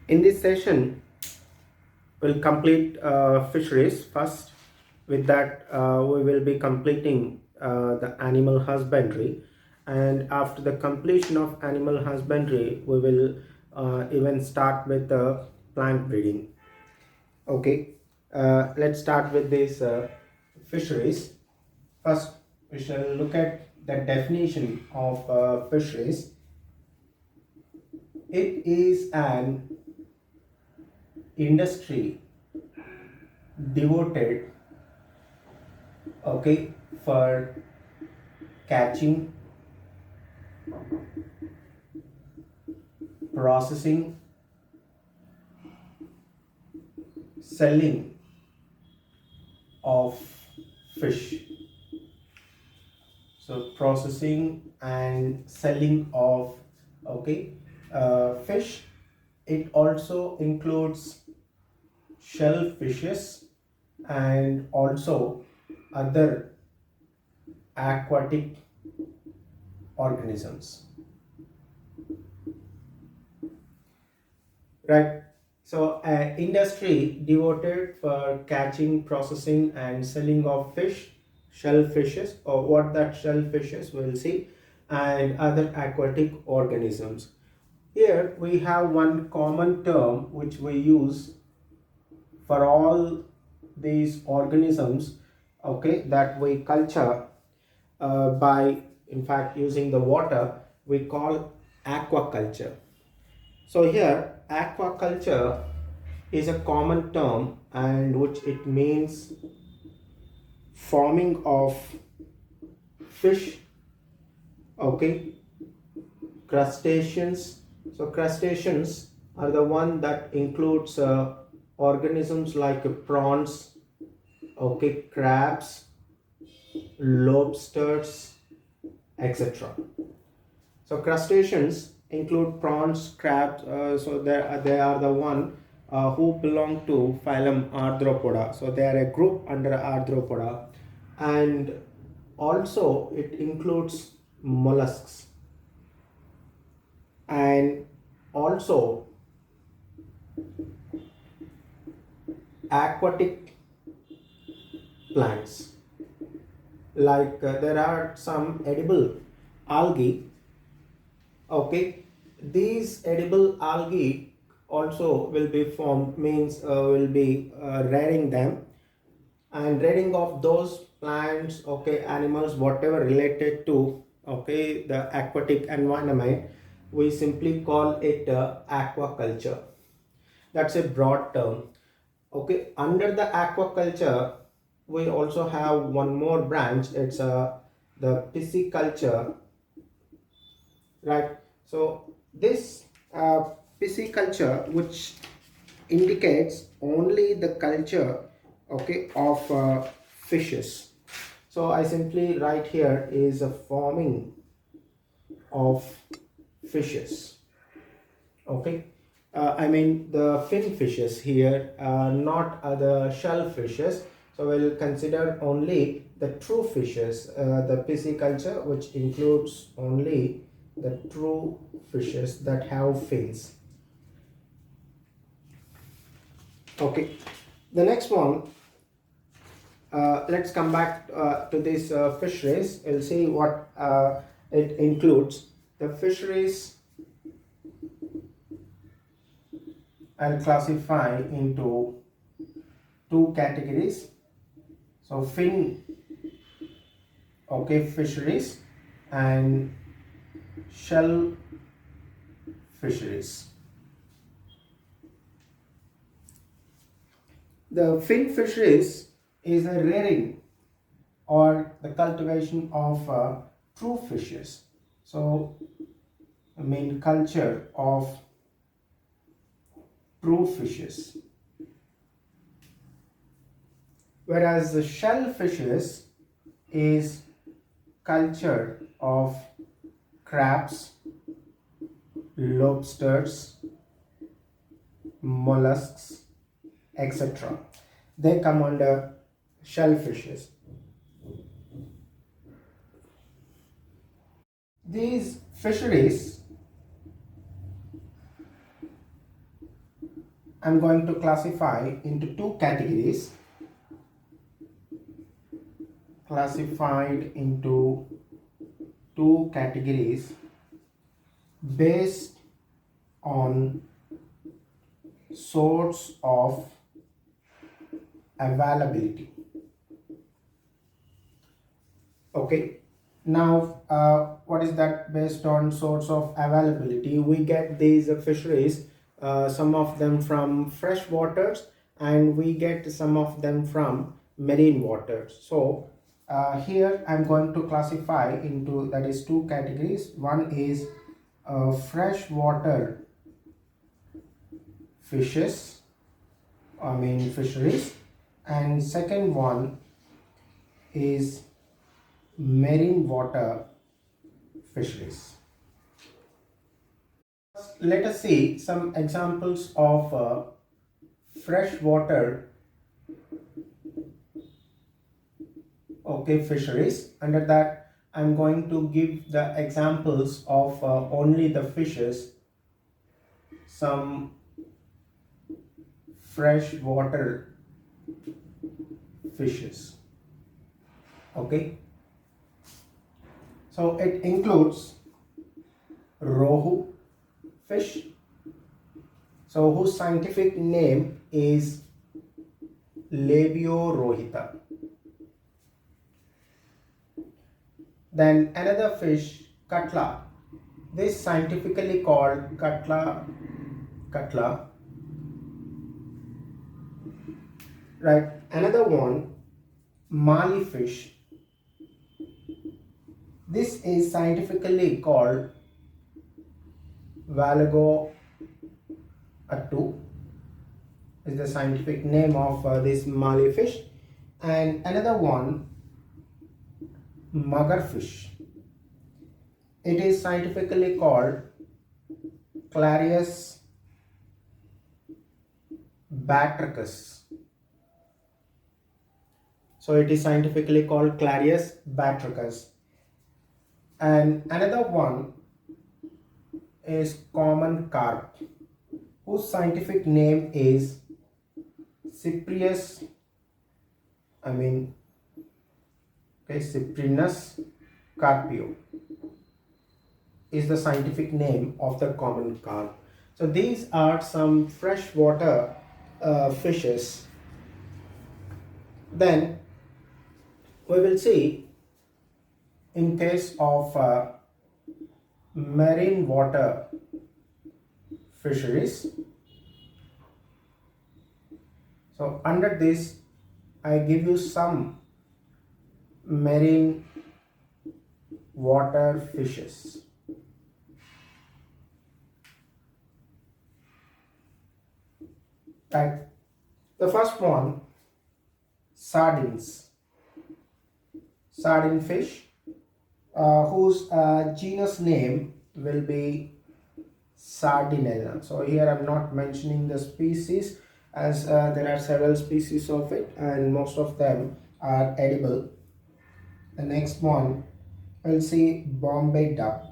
In this session, we'll complete fisheries first. With that, we will be completing the animal husbandry, and after the completion of animal husbandry, we will even start with the plant breeding. Okay, let's start with this fisheries. First, we shall look at the definition of fisheries. It is an industry devoted, okay, for catching, processing, selling of fish. So processing and selling of, okay, fish. It also includes shellfishes and also other aquatic organisms, right? So industry devoted for catching, processing and selling of fish, shellfishes, or what that shellfishes we'll see, and other aquatic organisms. Here we have one common term which we use for all these organisms, okay, that we culture by in fact using the water. We call aquaculture. So here aquaculture is a common term, and which it means farming of fish, okay, crustaceans. So crustaceans are the one that includes organisms like prawns, okay, crabs, lobsters, etc. So crustaceans include prawns, crabs. So they are the one who belong to phylum Arthropoda. So they are a group under Arthropoda, and also it includes mollusks and also aquatic plants. Like there are some edible algae. Okay, these edible algae also will be formed, means will be rearing them, and rearing of those plants, okay, animals, whatever related to, okay, the aquatic environment, we simply call it aquaculture. That's a broad term. Okay, under the aquaculture we also have one more branch. It's the pisciculture, right? So this pisciculture, which indicates only the culture, okay, of fishes. So I simply write here is a farming of fishes, okay. I mean the fin fishes here, not other shell fishes. So we'll consider only the true fishes, the pisciculture, which includes only the true fishes that have fins. Okay, the next one, let's come back to this fisheries. We'll see what it includes. The fisheries I'll classify into two categories. So fin, okay, fisheries and shell fisheries. The fin fisheries is a rearing or the cultivation of true fishes. So I mean culture of true fishes. Whereas the shell fishes is culture of crabs, lobsters, mollusks, etc. They come under shellfishes. These fisheries I'm going to classify into two categories. Classified into two categories based on source of availability. Okay, now what is that? Based on source of availability, we get these fisheries, some of them from fresh waters, and we get some of them from marine waters. So here I'm going to classify into, that is, two categories. One is freshwater fishes, fisheries, and second one is marine water fisheries. Let us see some examples of freshwater fisheries. Under that, I'm going to give the examples of only the fishes, some freshwater fishes. Okay, so it includes rohu fish, so whose scientific name is labiorohita. Then another fish, katla. This scientifically called katla, right? Another one, mali fish. This is scientifically called Valago attu, is the scientific name of this mali fish. And another one, magar fish. It is scientifically called Clarius batrachus. So it is scientifically called Clarius batrachus. And another one is common carp, whose scientific name is Cyprinus carpio is the scientific name of the common carp. So these are some freshwater fishes. Then we will see, in case of marine water fisheries. So under this, I give you some marine water fishes. Right. The first one, sardines. Sardine fish, whose genus name will be Sardinella. So here I'm not mentioning the species, as there are several species of it and most of them are edible. The next one, we'll see Bombay duck,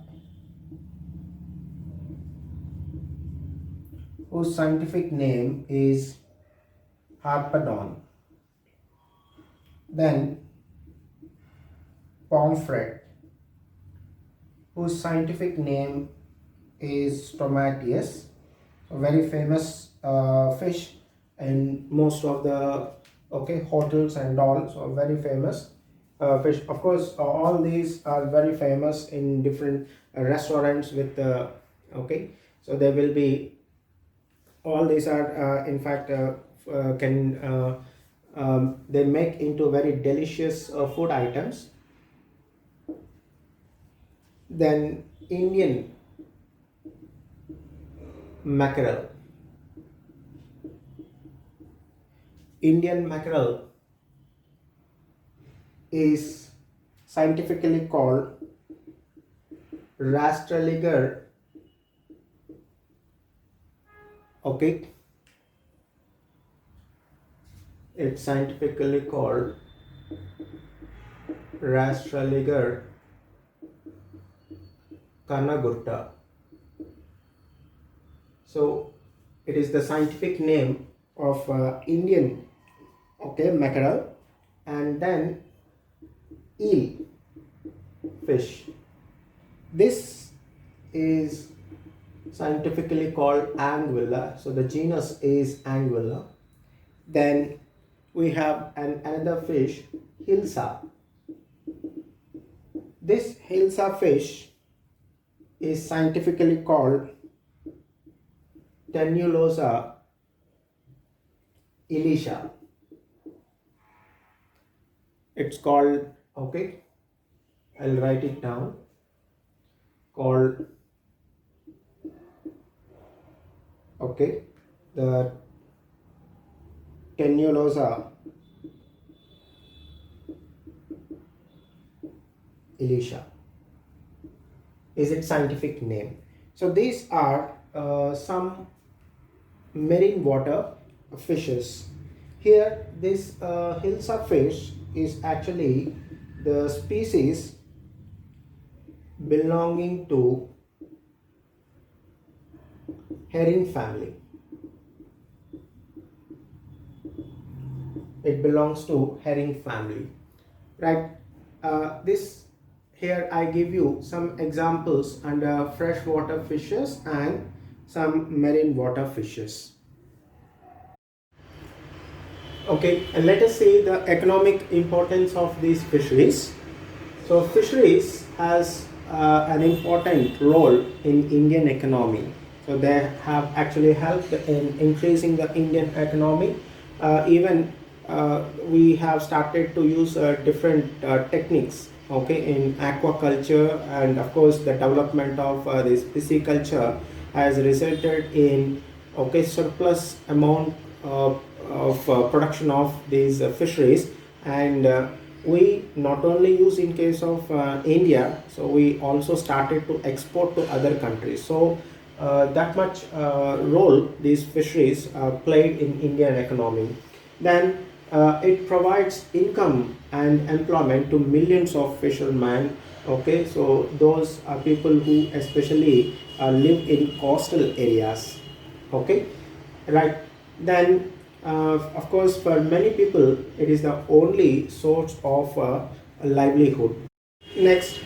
whose scientific name is Harpedon. Then pomfret, whose scientific name is Stomatius, a very famous fish in most of the hotels and all. So very famous fish. Of course, all these are very famous in different restaurants with so there will be, all these are in fact they make into very delicious food items. Then Indian mackerel. Indian mackerel is scientifically called Rastraliger. Okay, it's scientifically called Rastraliger Kanagurta. So it is the scientific name of Indian, okay, mackerel. And then eel fish. This is scientifically called Anguilla. So the genus is Anguilla. Then we have another fish, Hilsa. This Hilsa fish is scientifically called Tenulosa elisha. It's called, okay, I'll write it down, called, okay, the Tenulosa elisha is its scientific name. So these are some marine water fishes. Here this Hilsa fish is actually the species belonging to herring family. It belongs to herring family, right? This here I give you some examples under freshwater fishes and some marine water fishes. Okay, and let us see the economic importance of these fisheries. So fisheries has an important role in Indian economy. So they have actually helped in increasing the Indian economy. Even we have started to use different techniques, okay, in aquaculture, and of course the development of this pisciculture has resulted in, okay, surplus amount of production of these fisheries. And we not only use in case of India, so we also started to export to other countries. So that much role these fisheries played in Indian economy. Then it provides income and employment to millions of fishermen. Okay, so those are people who especially live in coastal areas. Okay, right. Then of course for many people it is the only source of livelihood. Next,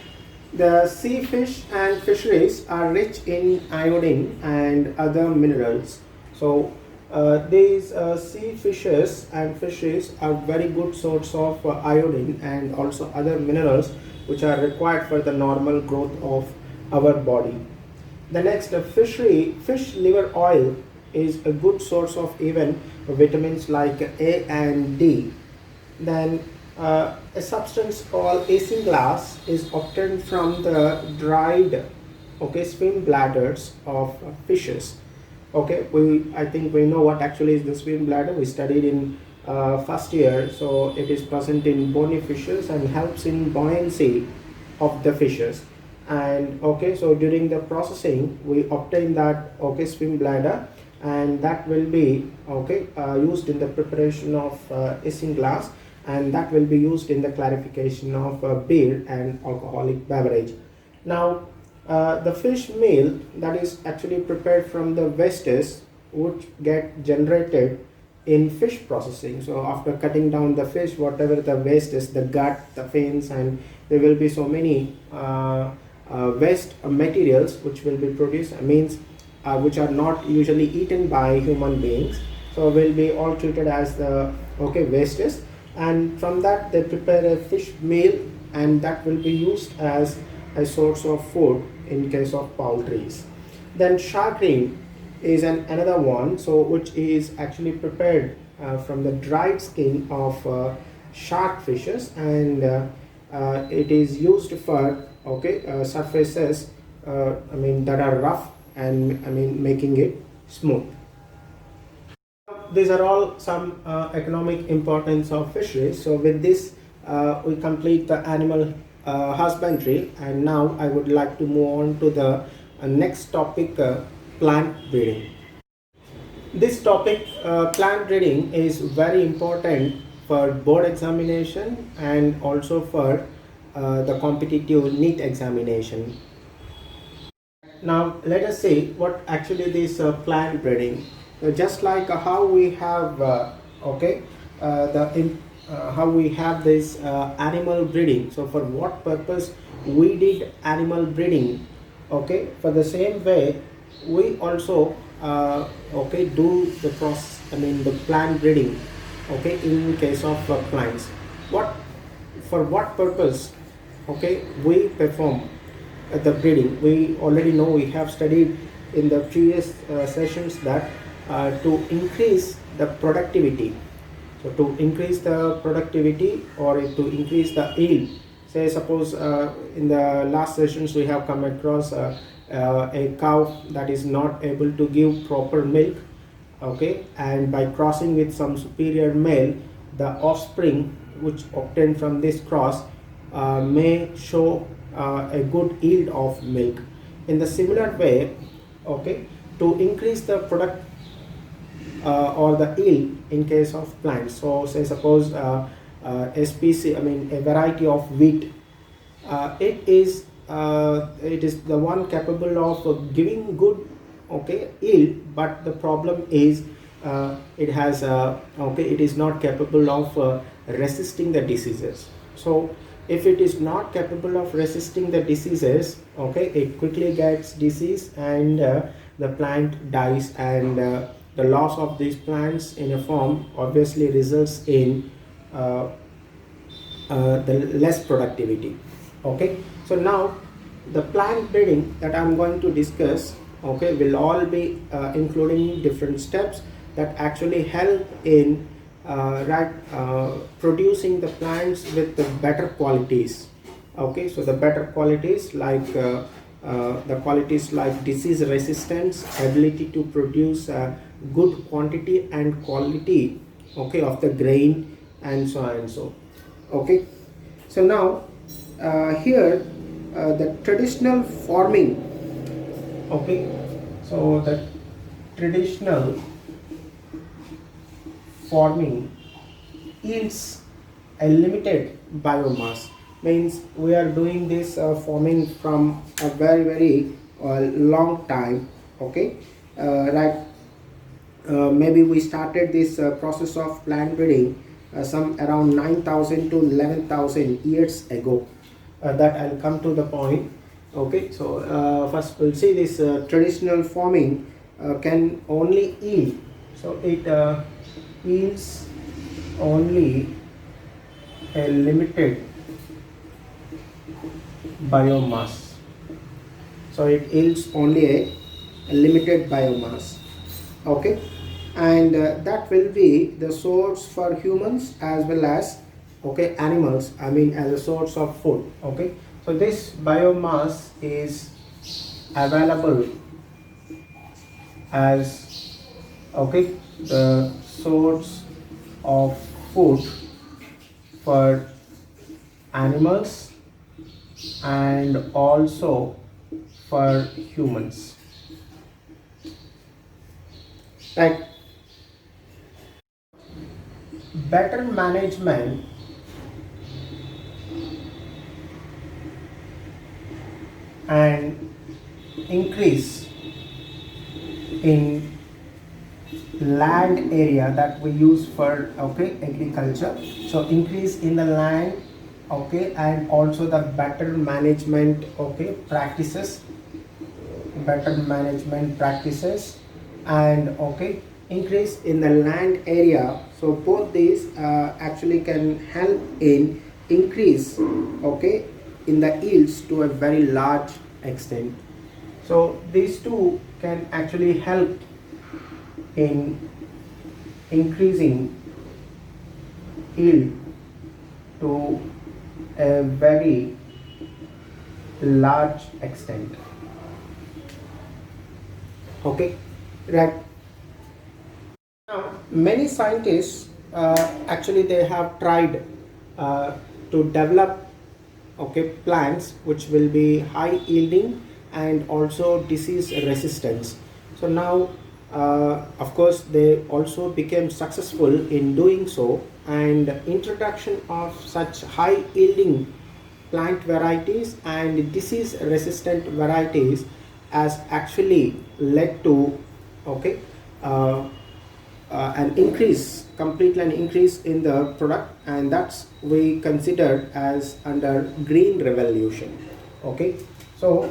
the sea fish and fisheries are rich in iodine and other minerals. So these sea fishes and fishes are very good source of iodine and also other minerals which are required for the normal growth of our body. The next, fish liver oil is a good source of even vitamins like A and D. Then a substance called isinglass is obtained from the dried, okay, swim bladders of fishes. Okay, I think we know what actually is the swim bladder. We studied in first year. So it is present in bony fishes and helps in buoyancy of the fishes. And okay, so during the processing we obtain that, okay, swim bladder, and that will be, okay, used in the preparation of isinglass, and that will be used in the clarification of beer and alcoholic beverage. Now the fish meal that is actually prepared from the wastes which get generated in fish processing. So after cutting down the fish, whatever the waste is, the gut, the fins, and there will be so many waste materials which will be produced, means which are not usually eaten by human beings, so will be all treated as the, okay, wastes, and from that they prepare a fish meal, and that will be used as a source of food in case of poultries. Then sharkring is another one, so which is actually prepared from the dried skin of shark fishes, and it is used for, okay, surfaces that are rough, and making it smooth. These are all some economic importance of fisheries. So with this we complete the animal husbandry, and now I would like to move on to the next topic, plant breeding. This topic, plant breeding, is very important for board examination and also for the competitive NEET examination. Now let us see what actually this plant breeding. just like how we have okay the in, how we have this animal breeding. So for what purpose we did animal breeding, okay, for the same way we also okay do the process, I mean the plant breeding, okay, in case of plants. What, for what purpose, okay, we perform the breeding? We already know, we have studied in the previous sessions that to increase the productivity. So to increase the productivity or to increase the yield, say suppose in the last sessions we have come across a cow that is not able to give proper milk, okay, and by crossing with some superior male, the offspring which obtained from this cross may show a good yield of milk. In the similar way, okay, to increase the product or the yield in case of plants, so say suppose a species, I mean a variety of wheat, it is the one capable of giving good, okay, yield, but the problem is it has okay, it is not capable of resisting the diseases. So if it is not capable of resisting the diseases, okay, it quickly gets disease and the plant dies, and the loss of these plants in a farm obviously results in uh, the less productivity. Okay, so now the plant breeding that I'm going to discuss, okay, will all be including different steps that actually help in producing the plants with the better qualities. Okay, so the better qualities like the qualities like disease resistance, ability to produce good quantity and quality, okay, of the grain, and so on and so. Okay, so now here the traditional farming, okay, so the traditional farming yields a limited biomass, means we are doing this farming from a very long time, okay, right, maybe we started this process of plant breeding some around 9,000 to 11,000 years ago. That I'll come to the point. Okay, so first we'll see this traditional farming can only yield. So it yields only a limited biomass. So it yields only a limited biomass. Okay, and that will be the source for humans as well as, okay, animals, I mean as a source of food. Okay, so this biomass is available as, okay, the source of food for animals and also for humans, right? Better management and increase in land area that we use for, okay, agriculture. So increase in the land, okay, and also the better management, okay, practices, better management practices, and, okay, increase in the land area. So both these actually can help in increase, okay, in the yields to a very large extent. So these two can actually help in increasing yield to a very large extent. Okay, right. Now many scientists actually they have tried to develop, okay, plants which will be high yielding and also disease resistance. So now of course they also became successful in doing so, and introduction of such high yielding plant varieties and disease resistant varieties has actually led to, okay, uh, completely an increase in the product, and that's we considered as under green revolution. Okay, so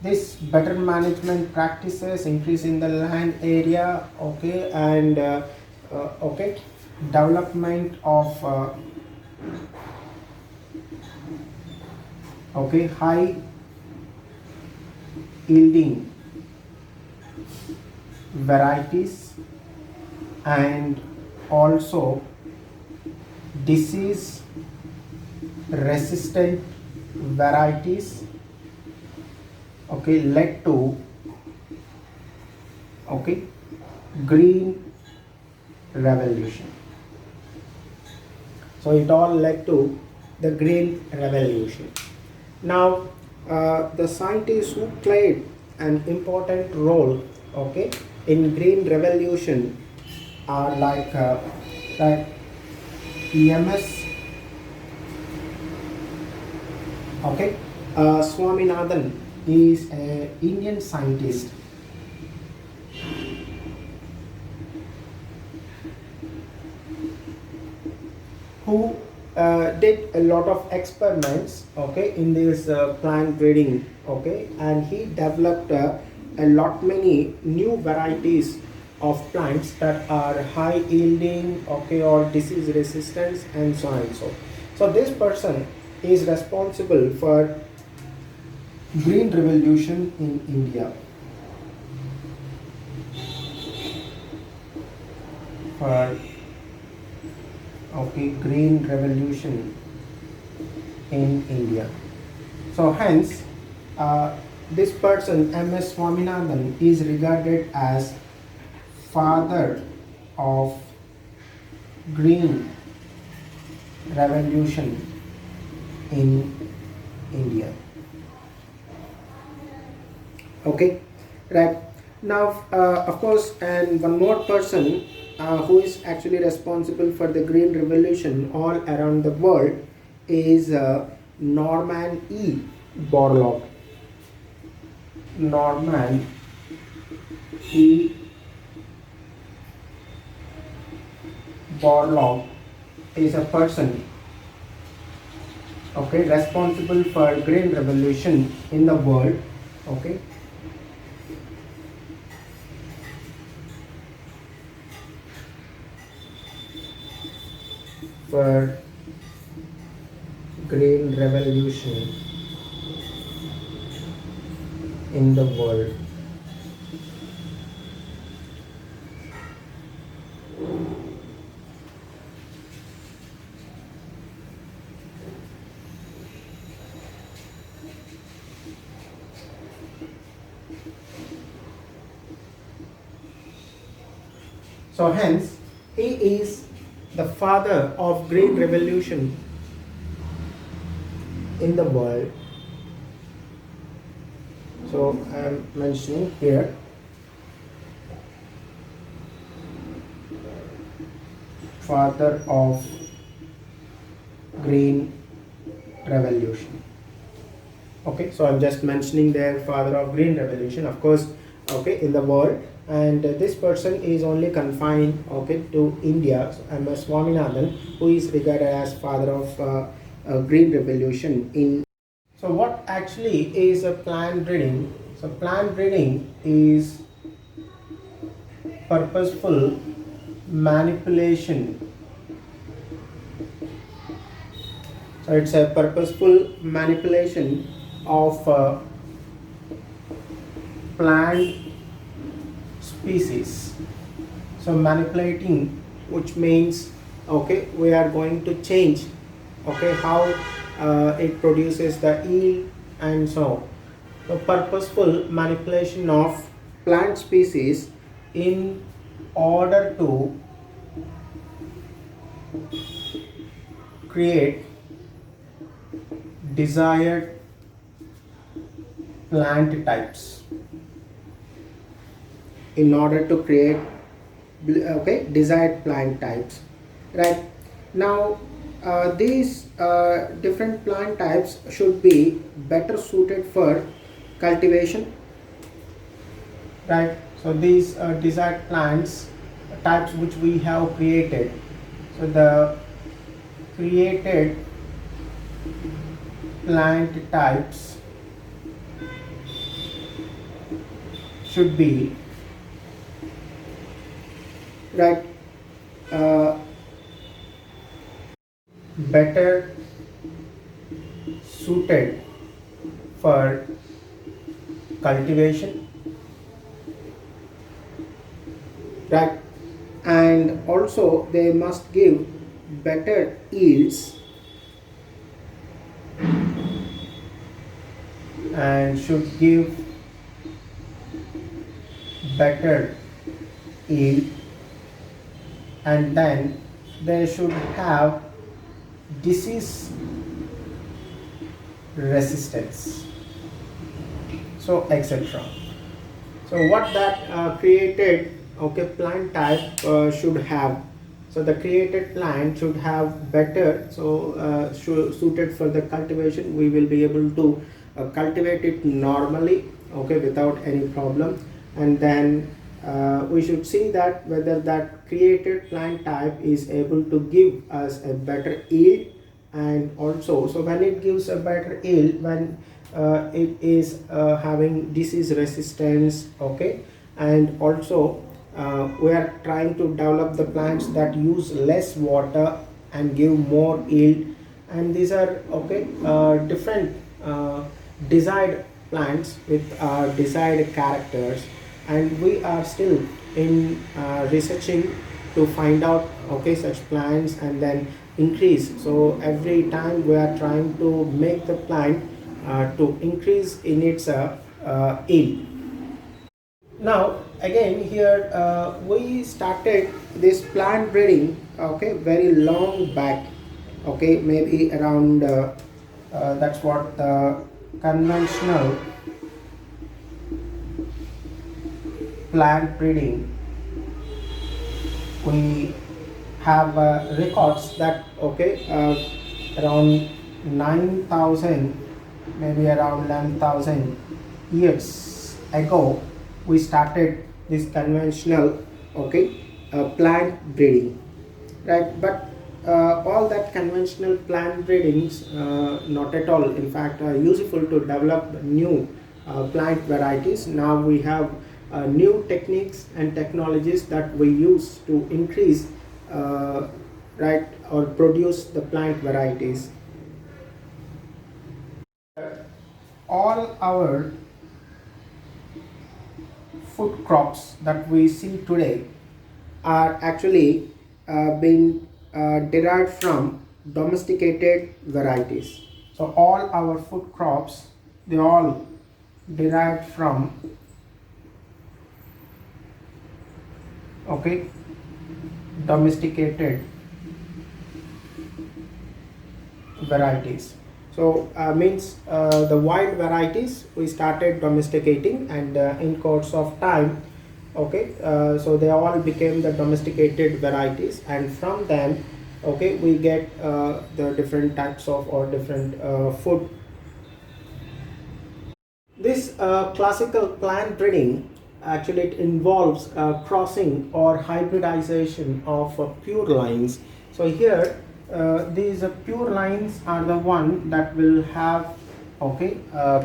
this better management practices, increase in the land area, okay, and okay, development of okay, high yielding varieties, and also disease resistant varieties, okay, led to okay, green revolution. So it all led to the green revolution. Now the scientists who played an important role, okay, in green revolution are like EMS, okay, Swaminathan is an Indian scientist who did a lot of experiments, okay, in this plant breeding, okay, and he developed a lot many new varieties of plants that are high yielding, okay, or disease resistance, and so on and so. So this person is responsible for green revolution in India, for okay, green revolution in India. So hence this person MS Swaminathan is regarded as father of green revolution in India. Okay, right. Now of course, and one more person who is actually responsible for the green revolution all around the world is Norman E. Borlaug. Norman E. Borlaug is a person, okay, responsible for green revolution in the world, okay. For green revolution in the world. So hence he is the father of green revolution in the world. So I am mentioning here father of green revolution. Okay, so I'm just mentioning there father of green revolution, of course, okay, in the world, and this person is only confined, okay, to India. So MS Swaminathan, who is regarded as father of green revolution in. So what actually is a plant breeding? So plant breeding is purposeful manipulation. So it's a purposeful manipulation of plant species. So manipulating, which means, okay, we are going to change, okay, how it produces the yield and so on. So purposeful manipulation of plant species in order to create desired plant types, in order to create, okay, desired plant types, right. Now these different plant types should be better suited for cultivation, right. So these desired plants types which we have created, so the created plant types should be right better suited for cultivation, right, and also they must give better yields and should give better yield, and then they should have disease resistance, so etc. So what that created plant type should have, so the created plant should have better, so suited for the cultivation, we will be able to cultivate it normally, without any problem. And then we should see that whether that created plant type is able to give us a better yield. And also, so when it gives a better yield, when it is having disease resistance, and also we are trying to develop the plants that use less water and give more yield, and these are different desired plants with desired characters, and we are still in researching to find out such plants and then increase. So every time we are trying to make the plant to increase in its yield. Now again here we started this plant breeding very long back, maybe around that's what the conventional plant breeding we have records that around 9,000, maybe around 11,000 years ago we started this conventional plant breeding, right? But all that conventional plant breedings not at all in fact are useful to develop new plant varieties. Now we have new techniques and technologies that we use to increase right, or produce the plant varieties. All our food crops that we see today are actually being derived from domesticated varieties. So all our food crops, they all derived from domesticated varieties. So means the wild varieties we started domesticating, and in course of time so they all became the domesticated varieties, and from them we get the different types of or different food. This classical plant breeding actually it involves crossing or hybridization of pure lines. So here these pure lines are the one that will have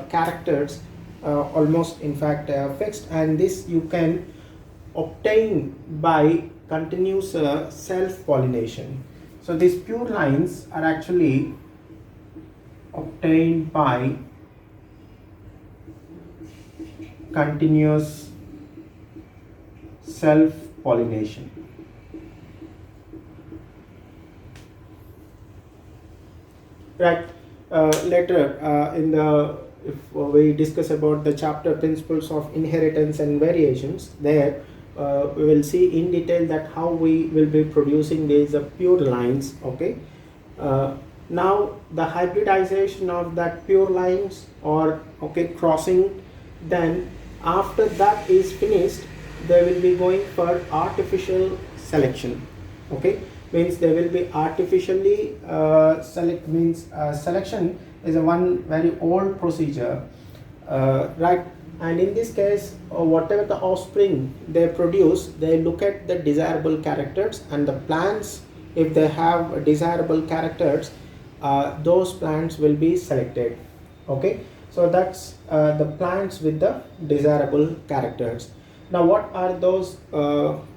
characters almost in fact fixed, and this you can obtain by continuous self-pollination. So these pure lines are actually obtained by continuous self-pollination. Right. Later in the if we discuss about the chapter principles of inheritance and variations, there we will see in detail that how we will be producing these pure lines. Now the hybridization of that pure lines or crossing, then after that is finished, they will be going for artificial selection. Means they will be artificially select, means selection is a one very old procedure, right? and in this case whatever the offspring they produce, they look at the desirable characters, and the plants, if they have desirable characters, those plants will be selected. Okay, so that's the plants with the desirable characters. Now what are those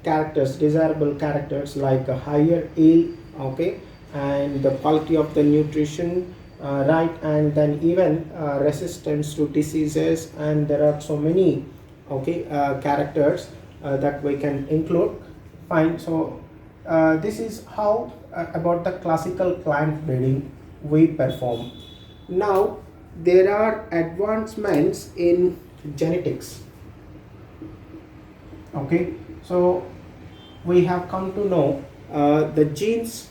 characters, desirable characters? Like a higher yield, okay, and the quality of the nutrition, right, and then even resistance to diseases, and there are so many, okay, characters that we can include. Fine. So this is how about the classical plant breeding we perform. Now there are advancements in genetics. Okay, so we have come to know the genes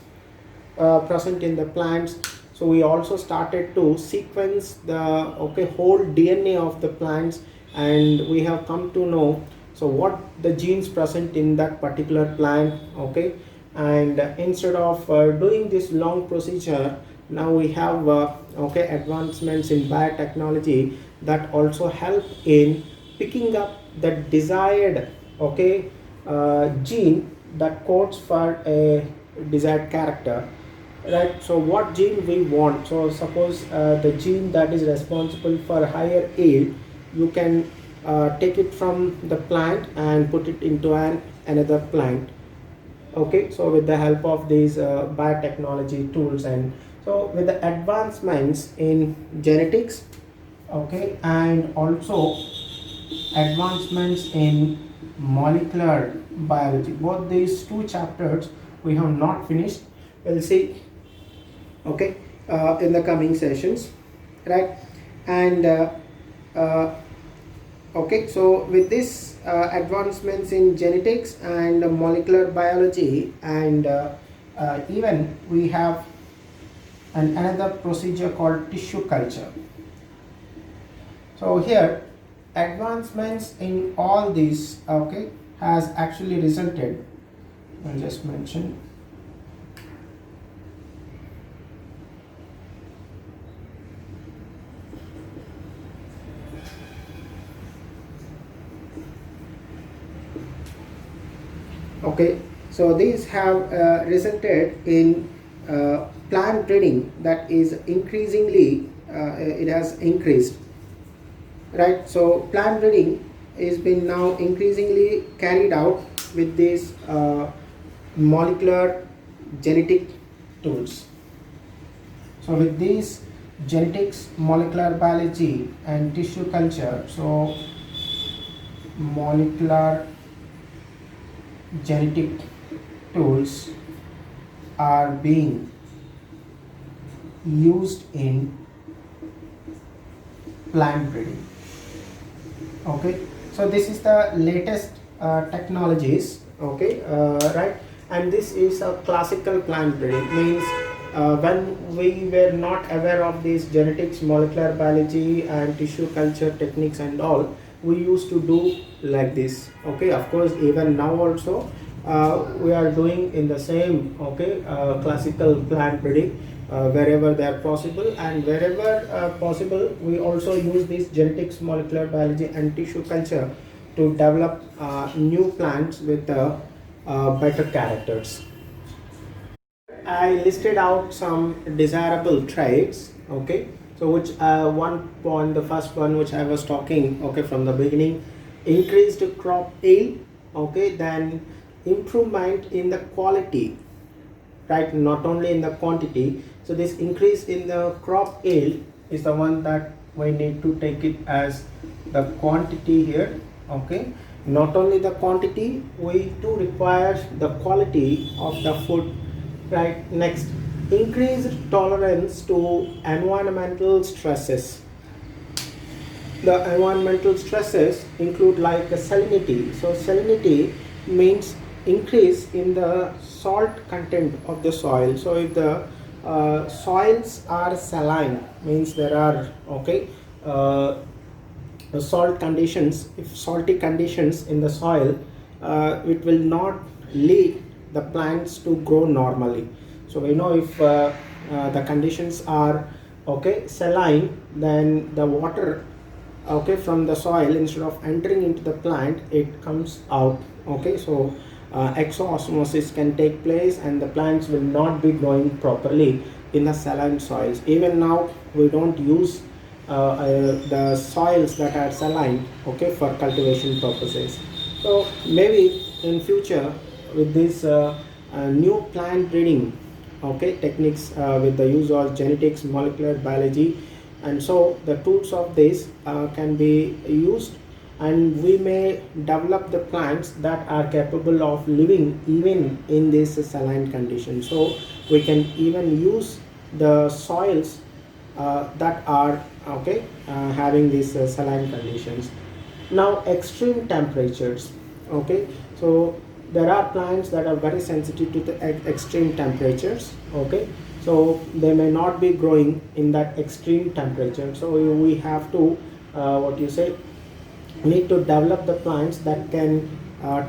present in the plants. So we also started to sequence the, okay, whole DNA of the plants, and we have come to know so what the genes present in that particular plant. Okay, and instead of doing this long procedure, now we have okay, advancements in biotechnology that also help in picking up the desired, okay, gene that codes for a desired character, right? So what gene we want, so suppose the gene that is responsible for higher yield, you can take it from the plant and put it into another plant. Okay, so with the help of these biotechnology tools, and so with the advancements in genetics, okay, and also advancements in molecular biology, both these two chapters we have not finished, we'll see, okay, in the coming sessions, right? And uh, okay, so with this advancements in genetics and molecular biology, and even we have another procedure called tissue culture. So here advancements in all these, okay, has actually resulted, I'll just mention, okay, so these have resulted in plant breeding that is increasingly it has increased, right? So plant breeding is been now increasingly carried out with these molecular genetic tools. So with these genetics, molecular biology, and tissue culture, so molecular genetic tools are being used in plant breeding. Okay, so this is the latest technologies, okay, right, and this is a classical plant breeding, means when we were not aware of these genetics, molecular biology, and tissue culture techniques and all, we used to do like this. Okay, of course even now also we are doing in the same, okay, classical plant breeding wherever they are possible, and wherever possible we also use this genetics, molecular biology, and tissue culture to develop new plants with better characters. I listed out some desirable traits, okay, so which one point, the first one which I was talking, okay, from the beginning, increased crop yield, okay, then improvement in the quality, right, not only in the quantity. So this increase in the crop yield is the one that we need to take it as the quantity here, okay, not only the quantity, we do require the quality of the food, right? Next, increased tolerance to environmental stresses. The environmental stresses include like salinity. So salinity means increase in the salt content of the soil. So if the soils are saline, means there are, okay, salt conditions, if salty conditions in the soil, it will not lead the plants to grow normally. So we know if the conditions are, okay, saline, then the water okay, from the soil, instead of entering into the plant, it comes out. Okay, so exoosmosis can take place and the plants will not be growing properly in the saline soils. Even now we don't use the soils that are saline, okay, for cultivation purposes. So maybe in future with this new plant breeding, okay, techniques with the use of genetics, molecular biology, and so the tools of this can be used, and we may develop the plants that are capable of living even in this saline condition. So we can even use the soils that are okay having these saline conditions. Now extreme temperatures, okay, so there are plants that are very sensitive to the extreme temperatures, okay, so they may not be growing in that extreme temperature. So we have to what you say, need to develop the plants that can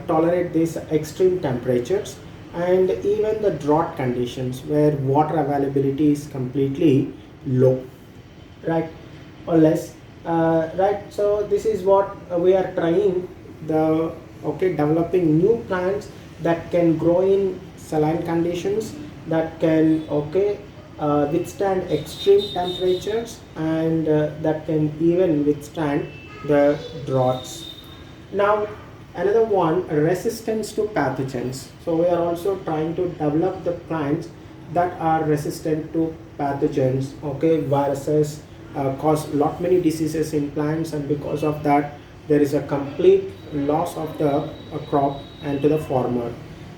tolerate these extreme temperatures and even the drought conditions where water availability is completely low, right, or less, right. So this is what we are trying, the okay, developing new plants that can grow in saline conditions, that can okay withstand extreme temperatures, and that can even withstand the droughts. Now another one, resistance to pathogens. So we are also trying to develop the plants that are resistant to pathogens, okay, viruses cause lot many diseases in plants, and because of that there is a complete loss of the crop and to the farmer.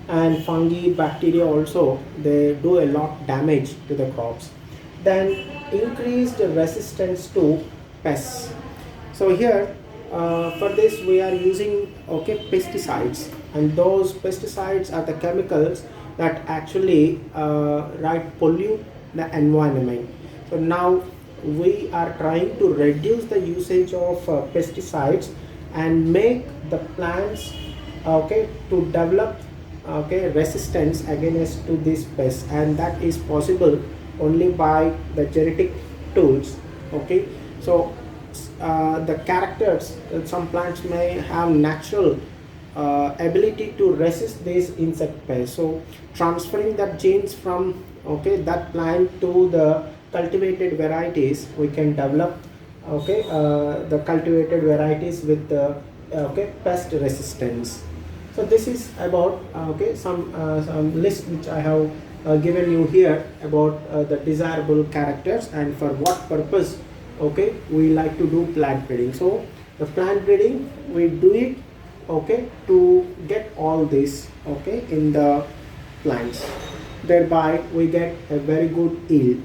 And fungi, bacteria also, they do a lot damage to the crops. Then increased resistance to pests. So here for this we are using okay pesticides, and those pesticides are the chemicals that actually right pollute the environment. So now we are trying to reduce the usage of pesticides and make the plants okay to develop okay resistance against to this pest, and that is possible only by the genetic tools, okay. So the characters, some plants may have natural ability to resist these insect pests, so transferring that genes from okay that plant to the cultivated varieties, we can develop okay the cultivated varieties with the okay pest resistance. So this is about okay some list which I have given you here about the desirable characters and for what purpose okay we like to do plant breeding. So the plant breeding we do it okay to get all this okay in the plants, thereby we get a very good yield.